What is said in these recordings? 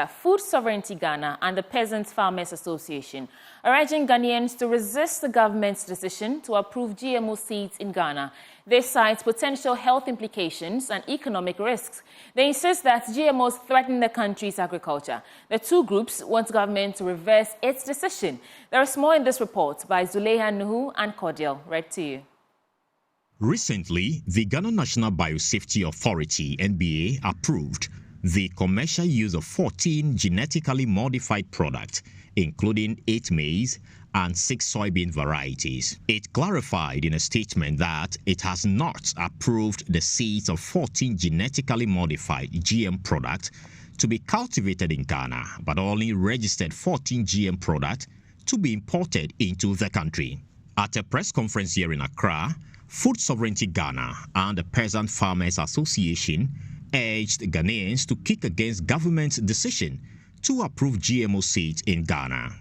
Food Sovereignty Ghana and the Peasant Farmers Association are urging Ghanaians to resist the government's decision to approve GMO seeds in Ghana. They cite potential health implications and economic risks. They insist that GMOs threaten the country's agriculture. The two groups want government to reverse its decision. There is more in this report by Zuleiha Nuhu and Cordial. Read to you. Recently, the Ghana National Biosafety Authority, NBA, approved the commercial use of 14 genetically modified products, including 8 maize and 6 soybean varieties. It clarified in a statement that it has not approved the seeds of 14 genetically modified GM products to be cultivated in Ghana, but only registered 14 GM products to be imported into the country. At a press conference here in Accra, Food Sovereignty Ghana and the Peasant Farmers Association urged Ghanaians to kick against government's decision to approve GMO seeds in Ghana.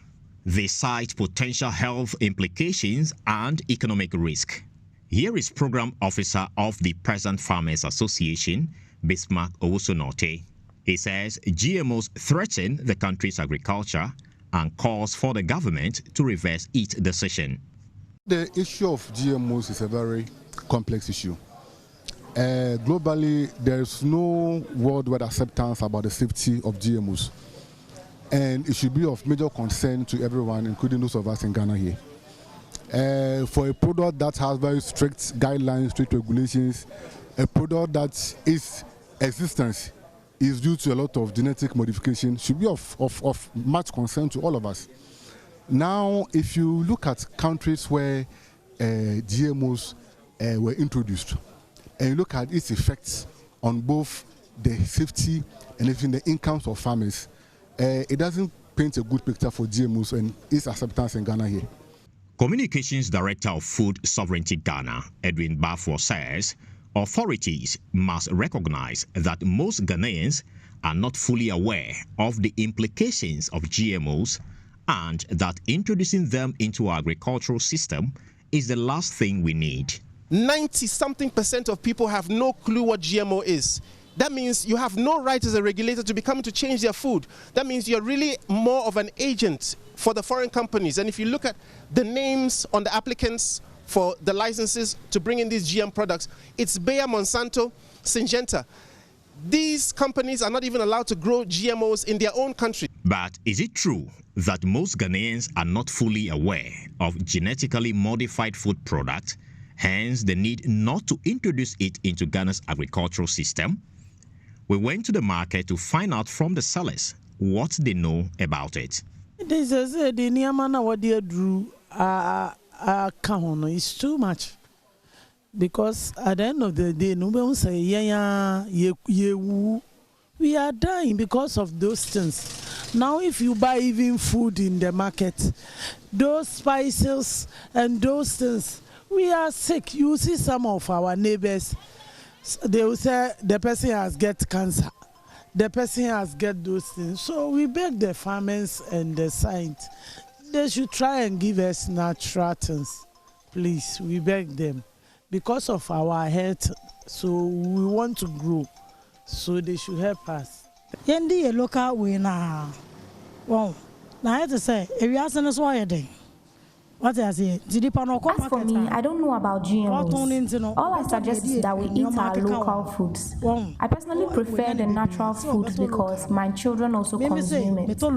They cite potential health implications and economic risk. Here is Program Officer of the Peasant Farmers Association, Bismarck Owusu-Norte. He says GMOs threaten the country's agriculture and calls for the government to reverse its decision. The issue of GMOs is a very complex issue. Globally, there is no worldwide acceptance about the safety of GMOs, and it should be of major concern to everyone, including those of us in Ghana here. For a product that has very strict guidelines, strict regulations, a product that its existence is due to a lot of genetic modification, should be of much concern to all of us. Now, if you look at countries where GMOs were introduced, and you look at its effects on both the safety and even the incomes of farmers, it doesn't paint a good picture for GMOs and its acceptance in Ghana here. Communications Director of Food Sovereignty Ghana, Edwin Bafo, says authorities must recognize that most Ghanaians are not fully aware of the implications of GMOs and that introducing them into our agricultural system is the last thing we need. 90-something% of people have no clue what GMO is. That means you have no right as a regulator to be coming to change their food. That means you're really more of an agent for the foreign companies. And if you look at the names on the applicants for the licenses to bring in these GM products, it's Bayer, Monsanto, Syngenta. These companies are not even allowed to grow GMOs in their own country. But is it true that most Ghanaians are not fully aware of genetically modified food products, hence the need not to introduce it into Ghana's agricultural system? We went to the market to find out from the sellers what they know about it. This is the Niamana what they drew is too much. Because at the end of the day, nobody will say, we are dying because of those things. Now, if you buy even food in the market, those spices and those things, we are sick. You see some of our neighbors, they will say the person has got cancer. The person has got those things. So we beg the farmers and the scientists, they should try and give us natural things. Please, we beg them. Because of our health, so we want to grow. So they should help us. Yendi a local winner. Well, now I have to say, if you ask us why you what I say, as for me, I don't know about GMOs. All I suggest is that we eat our local foods. I personally prefer the natural foods because my children also consume it. Because